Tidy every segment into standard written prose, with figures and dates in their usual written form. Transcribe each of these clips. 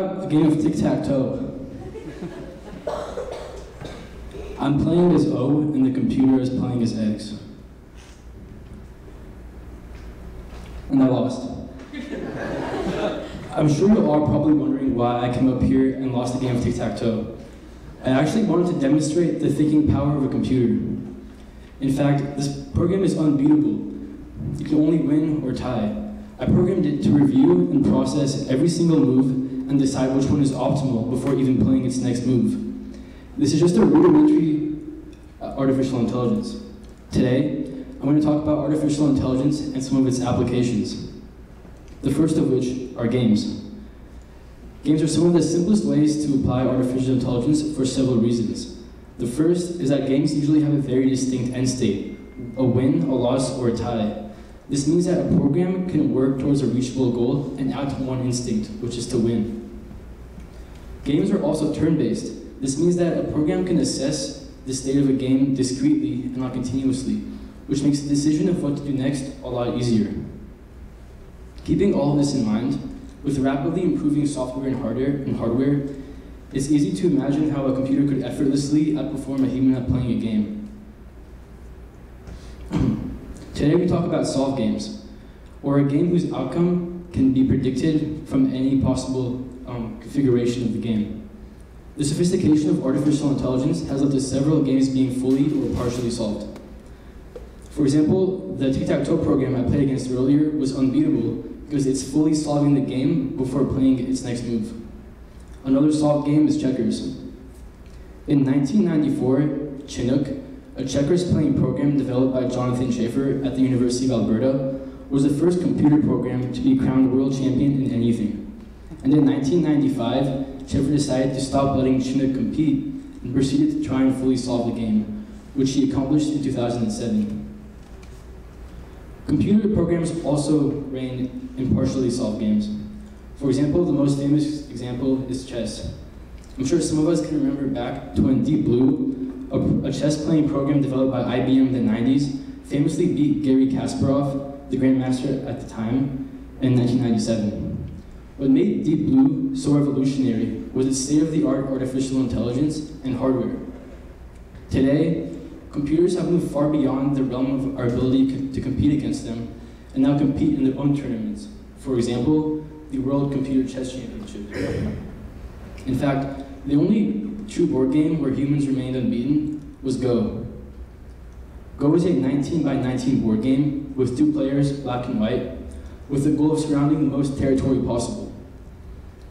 about a game of tic-tac-toe. I'm playing as O, and the computer is playing as X. And I lost. I'm sure you all are probably wondering why I came up here and lost the game of tic-tac-toe. I actually wanted to demonstrate the thinking power of a computer. In fact, this program is unbeatable. You can only win or tie. I programmed it to review and process every single move and decide which one is optimal before even playing its next move. This is just a rudimentary artificial intelligence. Today, I'm going to talk about artificial intelligence and some of its applications. The first of which are games. Games are some of the simplest ways to apply artificial intelligence for several reasons. The first is that games usually have a very distinct end state, a win, a loss, or a tie. This means that a program can work towards a reachable goal and act on one instinct, which is to win. Games are also turn-based. This means that a program can assess the state of a game discretely and not continuously, which makes the decision of what to do next a lot easier. Keeping all of this in mind, with rapidly improving software and hardware, it's easy to imagine how a computer could effortlessly outperform a human at playing a game. Today we talk about solve games, or a game whose outcome can be predicted from any possible configuration of the game. The sophistication of artificial intelligence has led to several games being fully or partially solved. For example, the tic-tac-toe program I played against earlier was unbeatable because it's fully solving the game before playing its next move. Another solved game is checkers. In 1994, Chinook, a checkers playing program developed by Jonathan Schaefer at the University of Alberta, was the first computer program to be crowned world champion in anything. And in 1995, Schaefer decided to stop letting Chinook compete and proceeded to try and fully solve the game, which he accomplished in 2007. Computer programs also reign in partially solved games. For example, the most famous example is chess. I'm sure some of us can remember back to when Deep Blue, a chess-playing program developed by IBM in the 90s, famously beat Garry Kasparov, the grandmaster at the time, in 1997. What made Deep Blue so revolutionary was its state-of-the-art artificial intelligence and hardware. Today, computers have moved far beyond the realm of our ability to compete against them, and now compete in their own tournaments. For example, the World Computer Chess Championship. In fact, the only true board game where humans remained unbeaten was Go. Go is a 19 by 19 board game with 2 players, black and white, with the goal of surrounding the most territory possible.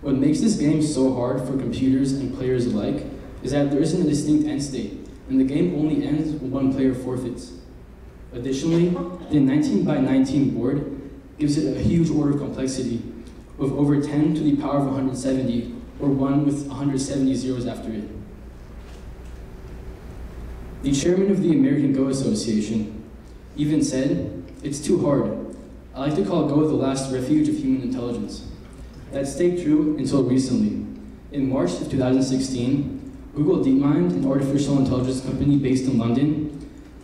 What makes this game so hard for computers and players alike is that there isn't a distinct end state, and the game only ends when one player forfeits. Additionally, the 19 by 19 board gives it a huge order of complexity of over 10 to the power of 170, or 1 with 170 zeros after it. The chairman of the American Go Association even said, "It's too hard. I like to call Go the last refuge of human intelligence." That stayed true until recently. In March of 2016, Google DeepMind, an artificial intelligence company based in London,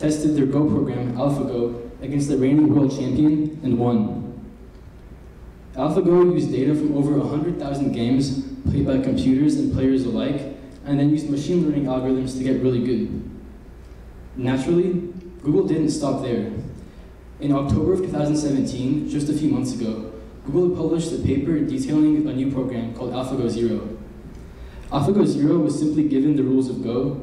tested their Go program, AlphaGo, against the reigning world champion and won. AlphaGo used data from over 100,000 games played by computers and players alike, and then used machine learning algorithms to get really good. Naturally, Google didn't stop there. In October of 2017, just a few months ago, Google published a paper detailing a new program called AlphaGo Zero. AlphaGo Zero was simply given the rules of Go,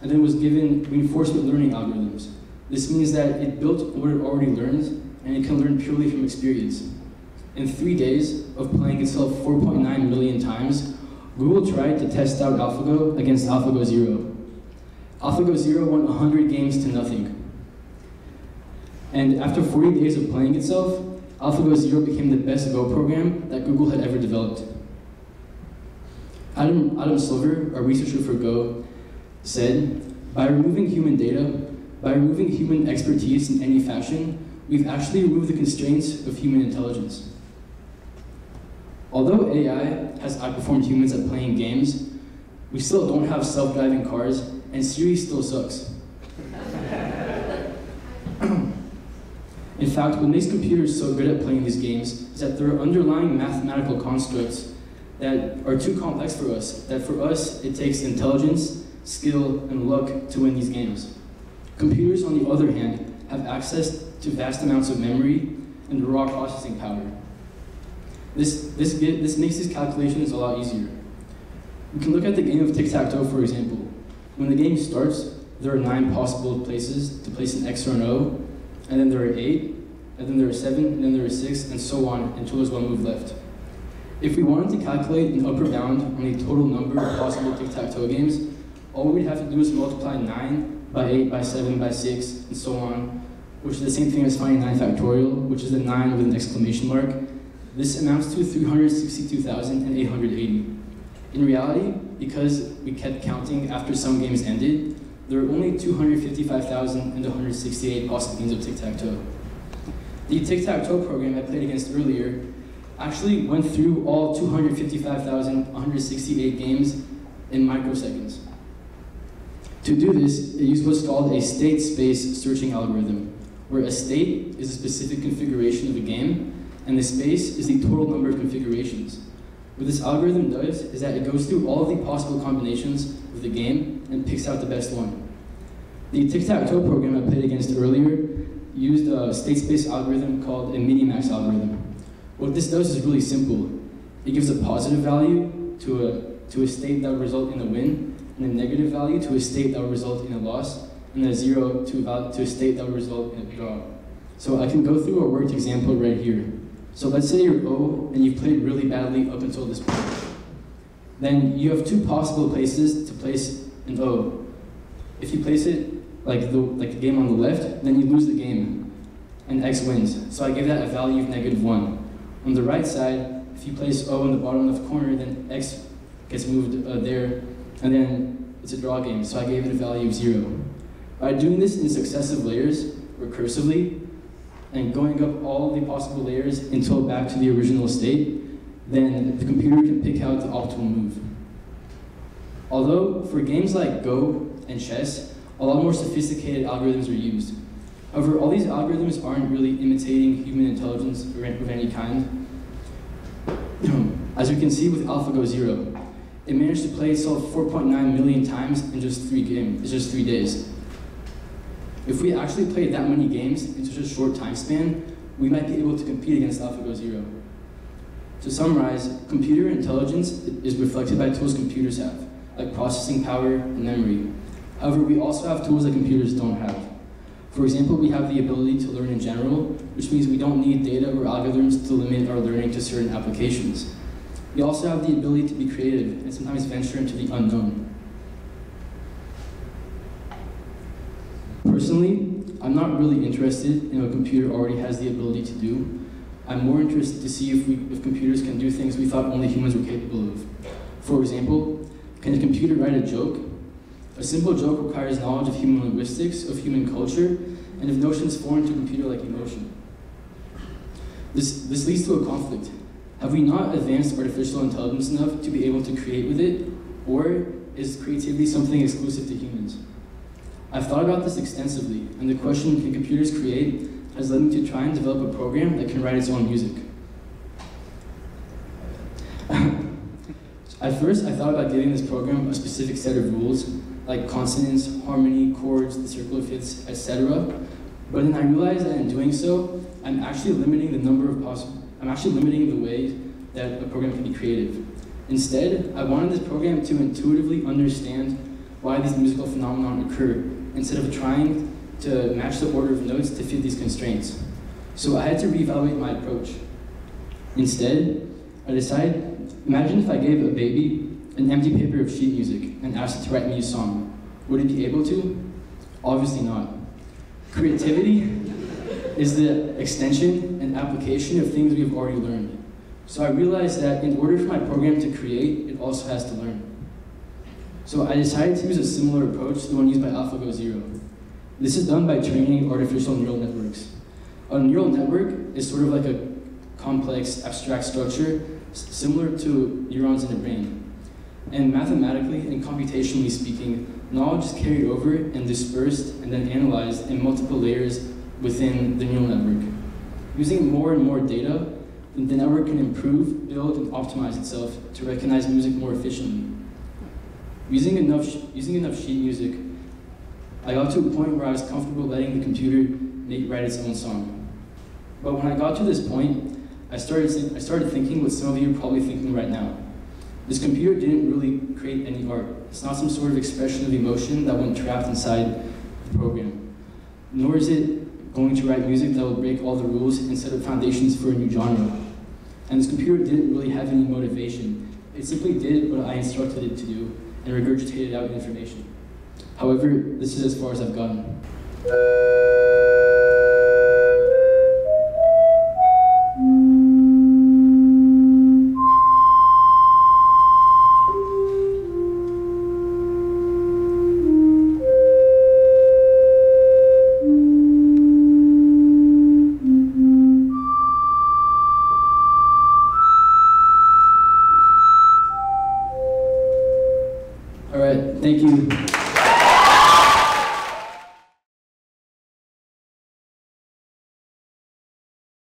and then was given reinforcement learning algorithms. This means that it built what it already learns, and it can learn purely from experience. In 3 days of playing itself 4.9 million times, Google tried to test out AlphaGo against AlphaGo Zero. AlphaGo Zero won 100 games to nothing. And after 40 days of playing itself, AlphaGo Zero became the best Go program that Google had ever developed. Adam Silver, a researcher for Go, said, "By removing human data, by removing human expertise in any fashion, we've actually removed the constraints of human intelligence." Although AI has outperformed humans at playing games, we still don't have self-driving cars, and Siri still sucks. In fact, what makes computers so good at playing these games is that there are underlying mathematical constructs that are too complex for us, that for us it takes intelligence, skill, and luck to win these games. Computers, on the other hand, have access to vast amounts of memory and raw processing power. This makes these calculations a lot easier. We can look at the game of tic-tac-toe, for example. When the game starts, there are 9 possible places to place an X or an O, and then there are 8, and then there are 7, and then there are 6, and so on until there's 1 move left. If we wanted to calculate an upper bound on the total number of possible tic-tac-toe games, all we'd have to do is multiply 9 by 8 by 7 by 6, and so on, which is the same thing as finding 9 factorial, which is the 9 with an exclamation mark. This amounts to 362,880. In reality, because we kept counting after some games ended, there are only 255,168 possible games of tic-tac-toe. The tic-tac-toe program I played against earlier actually went through all 255,168 games in microseconds. To do this, it used what's called a state space searching algorithm, where a state is a specific configuration of a game, and the space is the total number of configurations. What this algorithm does is that it goes through all of the possible combinations of the game and picks out the best one. The tic-tac-toe program I played against earlier used a state space algorithm called a minimax algorithm. What this does is really simple. It gives a positive value to a state that will result in a win, and a negative value to a state that will result in a loss, and a 0 to a state that will result in a draw. So I can go through a worked example right here. So let's say you're O and you've played really badly up until this point. Then you have 2 possible places to place an O. If you place it like the game on the left, then you lose the game, and X wins. So I give that a value of -1. On the right side, if you place O in the bottom left corner, then X gets moved there, and then it's a draw game, so I gave it a value of 0. By doing this in successive layers, recursively, and going up all the possible layers until back to the original state, then the computer can pick out the optimal move. Although, for games like Go and chess, a lot more sophisticated algorithms are used. However, all these algorithms aren't really imitating human intelligence of any kind. As we can see with AlphaGo 0, it managed to play itself 4.9 million times in just 3 days. If we actually played that many games in such a short time span, we might be able to compete against AlphaGo 0. To summarize, computer intelligence is reflected by tools computers have, like processing power and memory. However, we also have tools that computers don't have. For example, we have the ability to learn in general, which means we don't need data or algorithms to limit our learning to certain applications. We also have the ability to be creative and sometimes venture into the unknown. Personally, I'm not really interested in what a computer already has the ability to do. I'm more interested to see if computers can do things we thought only humans were capable of. For example, can a computer write a joke? A simple joke requires knowledge of human linguistics, of human culture, and of notions foreign to a computer like emotion. This leads to a conflict. Have we not advanced artificial intelligence enough to be able to create with it, or is creativity something exclusive to humans? I've thought about this extensively, and the question, can computers create, has led me to try and develop a program that can write its own music. At first, I thought about giving this program a specific set of rules, like consonants, harmony, chords, the circle of fifths, etc. But then I realized that in doing so, I'm actually limiting the way that a program can be creative. Instead, I wanted this program to intuitively understand why these musical phenomena occur, instead of trying to match the order of notes to fit these constraints. So I had to reevaluate my approach. Instead, I decided, imagine if I gave a baby an empty paper of sheet music and asked it to write me a song. Would it be able to? Obviously not. Creativity is the extension and application of things we've already learned. So I realized that in order for my program to create, it also has to learn. So I decided to use a similar approach to the one used by AlphaGo 0. This is done by training artificial neural networks. A neural network is sort of like a complex, abstract structure similar to neurons in the brain. And mathematically and computationally speaking, knowledge is carried over and dispersed and then analyzed in multiple layers within the neural network. Using more and more data, then the network can improve, build, and optimize itself to recognize music more efficiently. Using enough sheet music, I got to a point where I was comfortable letting the computer write its own song. But when I got to this point, I started thinking what some of you are probably thinking right now. This computer didn't really create any art. It's not some sort of expression of emotion that went trapped inside the program. Nor is it going to write music that will break all the rules and set up foundations for a new genre. And this computer didn't really have any motivation. It simply did what I instructed it to do and regurgitated out information. However, this is as far as I've gotten. All right, thank you.